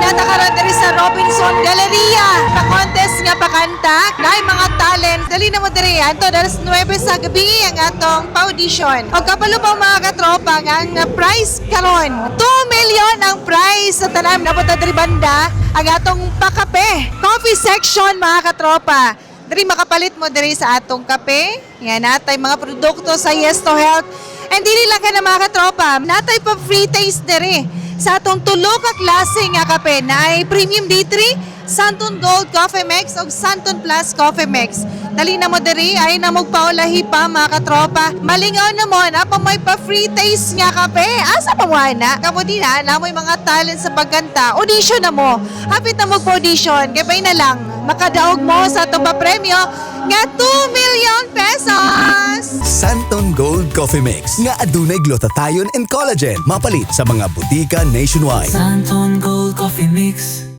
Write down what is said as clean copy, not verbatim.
nga nakaroon diri sa Robinson Galleria. Pa-contest nga pakanta kay mga talent. Dali na mo diri anto dalas 9 sa gabi ang atong pa-audition. O kapalo pa mga katropa nga ang prize karon. 2 million ang prize sa tanang napunta diri banda ang atong pakape. Coffee section mga katropa. Diri makapalit mo diri sa atong kape. Yan natay mga produkto sa Yes to Health. And dili lang ka na mga katropa, natay pa free taste diri sa atong tulo ka klase nga kape na ay Premium D3, Santon Gold Coffee Mix o Santon Plus Coffee Mix. Dali na mo diri ay na magpaulahi pa mga katropa. Malingaw na mo na pa may pa free taste nga kape. Asa pa mo na? Kamo din na mo'y mga talent sa pagkanta. Audition na mo. Hapit na mo audition. Kaya na lang makadaog mo sa atong papremyo nga 2 million pesos. Santon Gold Coffee Mix nga adunay glutathione and collagen mapalit sa mga butika nationwide. Santon